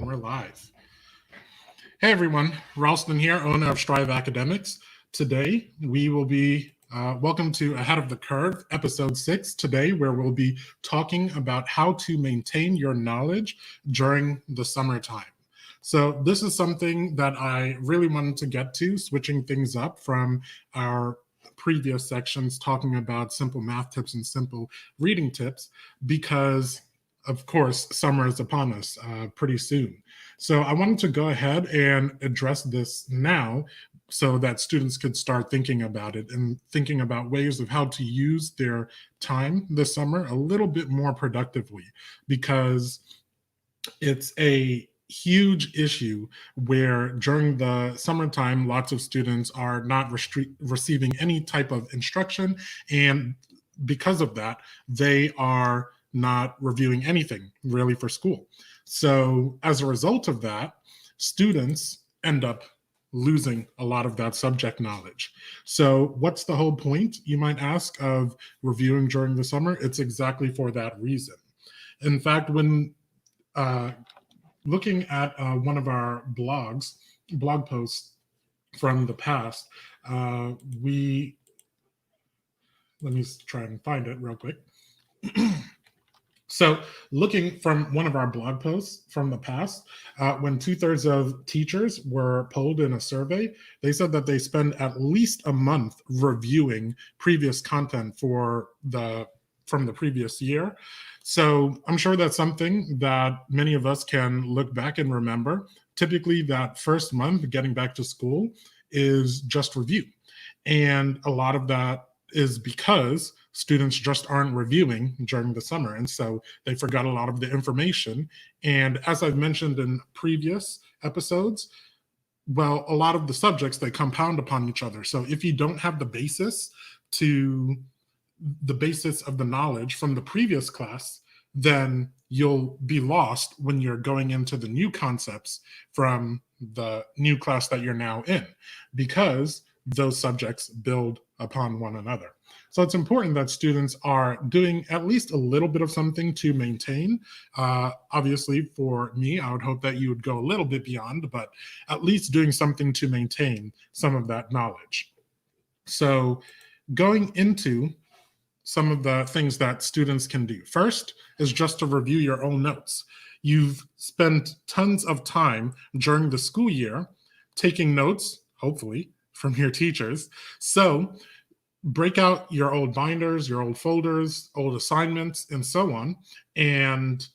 And we're live. Hey everyone, Ralston here, owner of Strive Academics. Today we will be, welcome to Ahead of the Curve, episode 6 today, where we'll be talking about how to maintain your knowledge during the summertime. So this is something that I really wanted to get to, switching things up from our previous sections talking about simple math tips and simple reading tips, because of course, summer is upon us pretty soon. So I wanted to go ahead and address this now so that students could start thinking about it and thinking about ways of how to use their time this summer a little bit more productively, because it's a huge issue where during the summertime, lots of students are not receiving any type of instruction. And because of that, they are not reviewing anything really for school. So as a result of that, students end up losing a lot of that subject knowledge. So what's the whole point, you might ask, of reviewing during the summer? It's exactly for that reason. In fact, when looking at one of our blog posts from the past, let me try and find it real quick. So looking from one of our blog posts from the past, when 2/3 of teachers were polled in a survey, they said that they spend at least a month reviewing previous content from the previous year. So I'm sure that's something that many of us can look back and remember. Typically that first month getting back to school is just review. And a lot of that is because students just aren't reviewing during the summer. And so they forgot a lot of the information. And as I've mentioned in previous episodes, well, a lot of the subjects, they compound upon each other. So if you don't have the basis of the knowledge from the previous class, then you'll be lost when you're going into the new concepts from the new class that you're now in, because those subjects build upon one another. So it's important that students are doing at least a little bit of something to maintain. Obviously, for me, I would hope that you would go a little bit beyond, but at least doing something to maintain some of that knowledge. So going into some of the things that students can do. First is just to review your own notes. You've spent tons of time during the school year taking notes, hopefully, from your teachers. So break out your old binders, your old folders, old assignments, and so on, and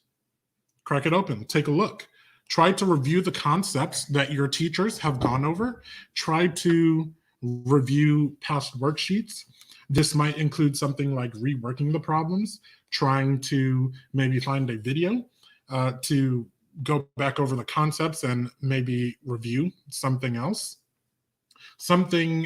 crack it open. Take a look. Try to review the concepts that your teachers have gone over. Try to review past worksheets. This might include something like reworking the problems, trying to maybe find a video to go back over the concepts and maybe review something else. Something,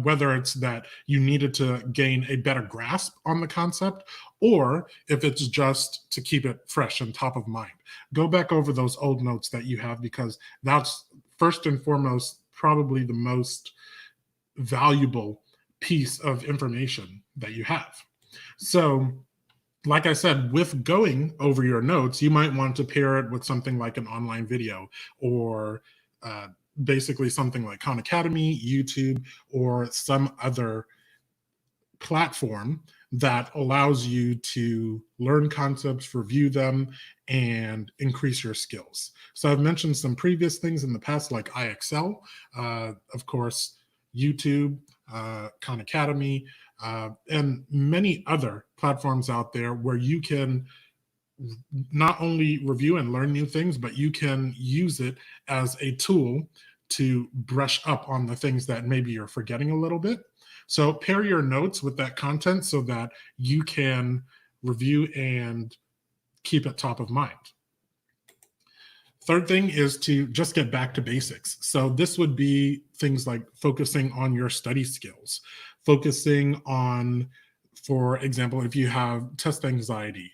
whether it's that you needed to gain a better grasp on the concept, or if it's just to keep it fresh and top of mind. Go back over those old notes that you have, because that's first and foremost probably the most valuable piece of information that you have. So like I said, with going over your notes, you might want to pair it with something like an online video, or basically something like Khan Academy, YouTube, or some other platform that allows you to learn concepts, review them, and increase your skills. So I've mentioned some previous things in the past, like IXL, of course, YouTube, Khan Academy, and many other platforms out there where you can not only review and learn new things, but you can use it as a tool to brush up on the things that maybe you're forgetting a little bit. So pair your notes with that content so that you can review and keep it top of mind. Third thing is to just get back to basics. So this would be things like focusing on your study skills, focusing on, for example, if you have test anxiety,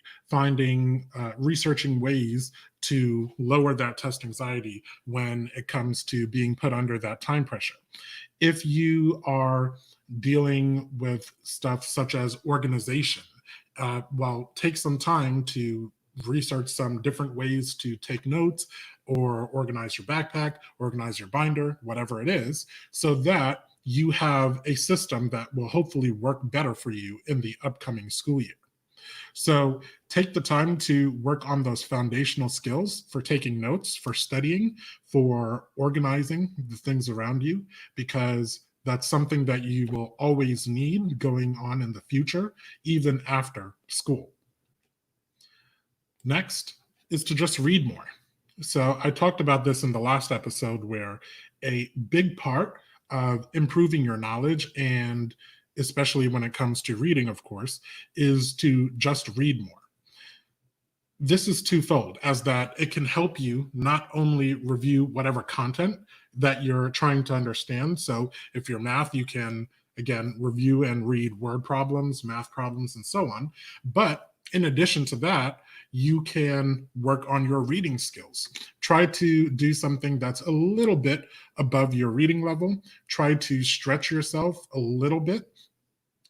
researching ways to lower that test anxiety when it comes to being put under that time pressure. If you are dealing with stuff such as organization, well, take some time to research some different ways to take notes or organize your backpack, organize your binder, whatever it is, so that you have a system that will hopefully work better for you in the upcoming school year. So take the time to work on those foundational skills for taking notes, for studying, for organizing the things around you, because that's something that you will always need going on in the future, even after school. Next is to just read more. So I talked about this in the last episode where a big part of improving your knowledge, and especially when it comes to reading, of course, is to just read more. This is twofold, as that it can help you not only review whatever content that you're trying to understand. So if you're math, you can again review and read word problems, math problems, and so on. But in addition to that, you can work on your reading skills. Try to do something that's a little bit above your reading level. Try to stretch yourself a little bit.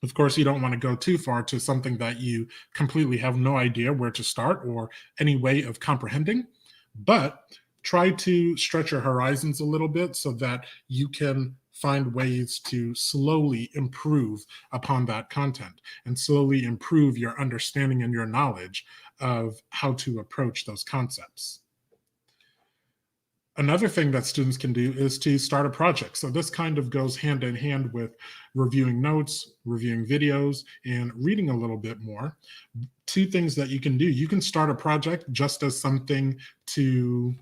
Of course, you don't want to go too far to something that you completely have no idea where to start or any way of comprehending, but try to stretch your horizons a little bit so that you can find ways to slowly improve upon that content and slowly improve your understanding and your knowledge of how to approach those concepts. Another thing that students can do is to start a project. So this kind of goes hand in hand with reviewing notes, reviewing videos, and reading a little bit more. Two things that you can do. You can start a project just as something to,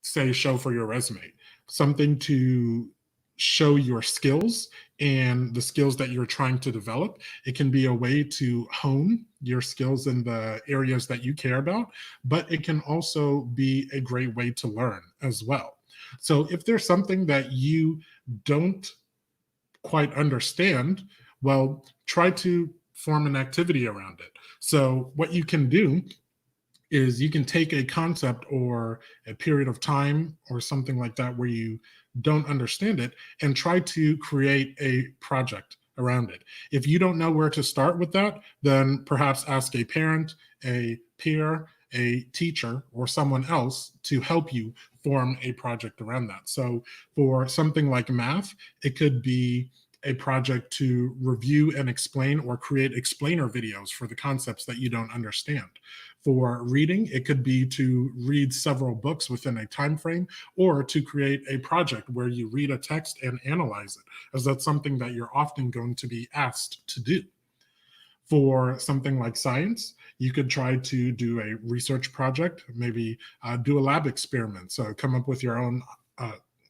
say, show for your resume, something to show your skills and the skills that you're trying to develop. It can be a way to hone your skills in the areas that you care about, but it can also be a great way to learn as well. So if there's something that you don't quite understand, well, try to form an activity around it. So what you can do is you can take a concept or a period of time or something like that where you don't understand it and try to create a project around it. If you don't know where to start with that, then perhaps ask a parent, a peer, a teacher, or someone else to help you form a project around that. So for something like math, it could be a project to review and explain or create explainer videos for the concepts that you don't understand. For reading, it could be to read several books within a time frame or to create a project where you read a text and analyze it, as that's something that you're often going to be asked to do. For something like science, you could try to do a research project, maybe do a lab experiment. So come up with your own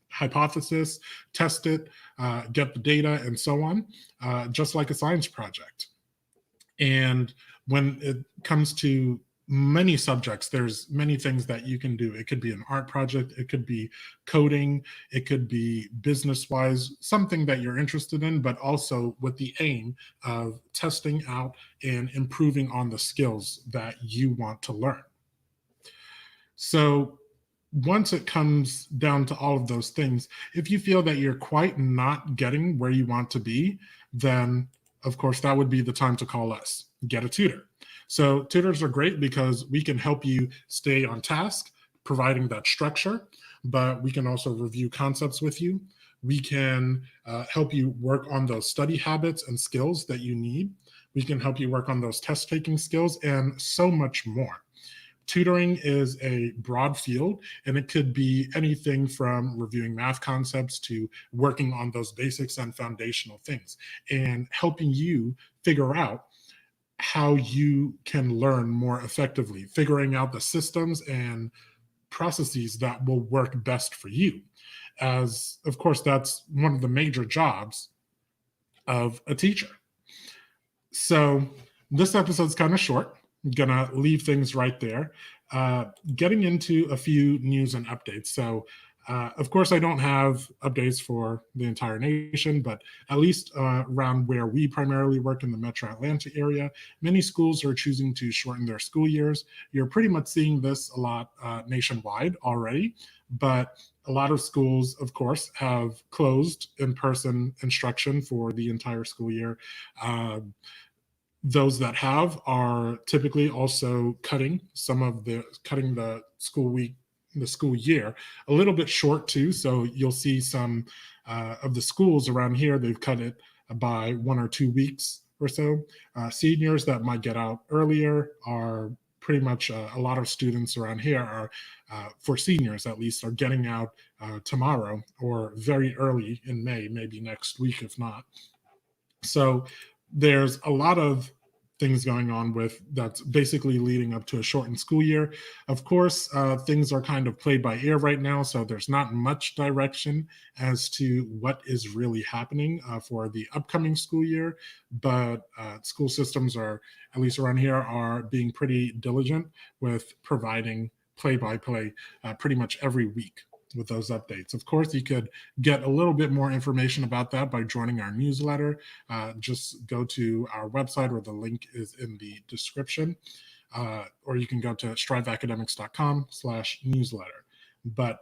hypothesis, test it, get the data, and so on, just like a science project. And when it comes to many subjects, there's many things that you can do. It could be an art project, it could be coding, it could be business wise, something that you're interested in, but also with the aim of testing out and improving on the skills that you want to learn. So once it comes down to all of those things, if you feel that you're quite not getting where you want to be, then of course that would be the time to call us. Get a tutor. So tutors are great because we can help you stay on task, providing that structure, but we can also review concepts with you. We can help you work on those study habits and skills that you need. We can help you work on those test taking skills and so much more. Tutoring is a broad field, and it could be anything from reviewing math concepts to working on those basics and foundational things and helping you figure out how you can learn more effectively, figuring out the systems and processes that will work best for you. As, of course, that's one of the major jobs of a teacher. So this episode's kind of short. I'm gonna leave things right there. Getting into a few news and updates. So, of course, I don't have updates for the entire nation, but at least around where we primarily work in the Metro Atlanta area, many schools are choosing to shorten their school years. You're pretty much seeing this a lot nationwide already, but a lot of schools, of course, have closed in-person instruction for the entire school year. Those that have are typically also cutting the school week the school year. A little bit short too, so you'll see some of the schools around here, they've cut it by 1 or 2 weeks or so. Seniors that might get out earlier are pretty much a lot of students around here are, for seniors at least, are getting out tomorrow or very early in May, maybe next week if not. So there's a lot of things going on with that's basically leading up to a shortened school year. Of course, things are kind of played by ear right now, so there's not much direction as to what is really happening for the upcoming school year. But school systems are, at least around here, are being pretty diligent with providing play-by-play pretty much every week with those updates. Of course, you could get a little bit more information about that by joining our newsletter. Just go to our website, or the link is in the description, or you can go to striveacademics.com/newsletter. But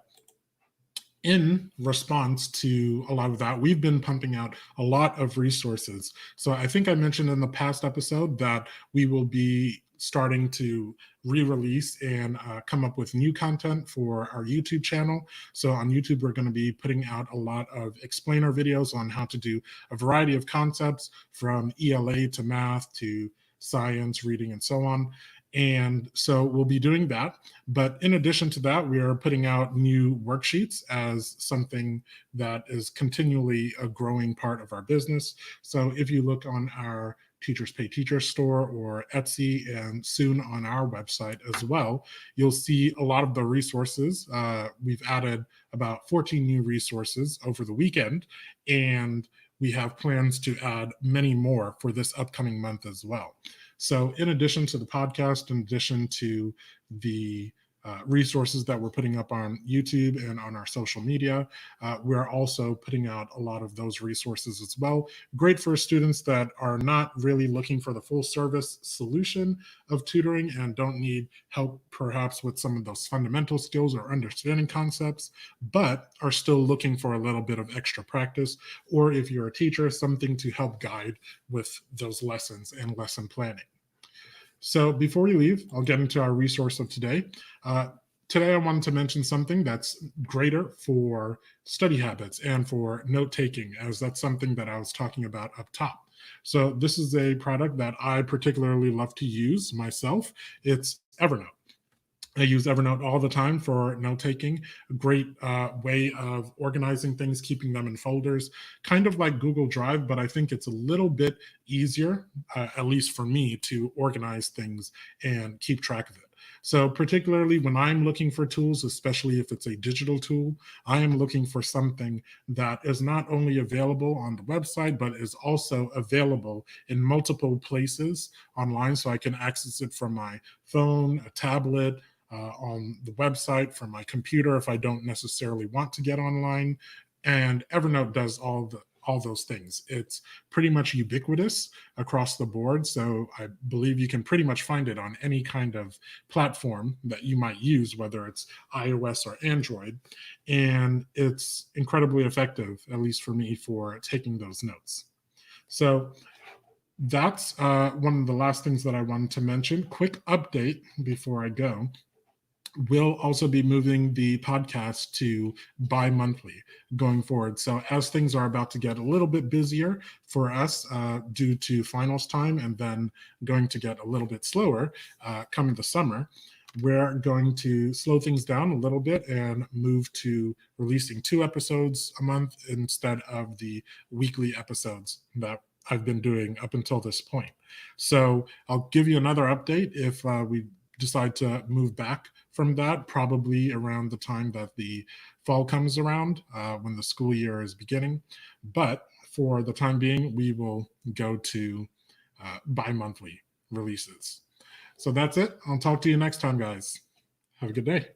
in response to a lot of that, we've been pumping out a lot of resources. So I think I mentioned in the past episode that we will be starting to re-release and come up with new content for our YouTube channel. So on YouTube, we're going to be putting out a lot of explainer videos on how to do a variety of concepts, from ELA to math to science, reading, and so on. And so we'll be doing that. But in addition to that, we are putting out new worksheets as something that is continually a growing part of our business. So if you look on our Teachers Pay Teachers store or Etsy, and soon on our website as well, you'll see a lot of the resources. We've added about 14 new resources over the weekend, and we have plans to add many more for this upcoming month as well. So in addition to the podcast, in addition to the resources that we're putting up on YouTube and on our social media, we're also putting out a lot of those resources as well. Great for students that are not really looking for the full service solution of tutoring and don't need help perhaps with some of those fundamental skills or understanding concepts, but are still looking for a little bit of extra practice. Or if you're a teacher, something to help guide with those lessons and lesson planning. So before we leave, I'll get into our resource of today. Today, I wanted to mention something that's greater for study habits and for note taking, as that's something that I was talking about up top. So this is a product that I particularly love to use myself. It's Evernote. I use Evernote all the time for note taking. A great way of organizing things, keeping them in folders, kind of like Google Drive, but I think it's a little bit easier, at least for me, to organize things and keep track of it. So particularly when I'm looking for tools, especially if it's a digital tool, I am looking for something that is not only available on the website, but is also available in multiple places online. So I can access it from my phone, a tablet, on the website, from my computer if I don't necessarily want to get online. And Evernote does all those things. It's pretty much ubiquitous across the board. So I believe you can pretty much find it on any kind of platform that you might use, whether it's iOS or Android. And it's incredibly effective, at least for me, for taking those notes. So that's one of the last things that I wanted to mention. Quick update before I go. We'll also be moving the podcast to bi-monthly going forward. So as things are about to get a little bit busier for us due to finals time, and then going to get a little bit slower coming the summer, we're going to slow things down a little bit and move to releasing 2 episodes a month instead of the weekly episodes that I've been doing up until this point. So I'll give you another update if we decide to move back from that, probably around the time that the fall comes around, when the school year is beginning. But for the time being, we will go to bi-monthly releases. So that's it. I'll talk to you next time, guys. Have a good day.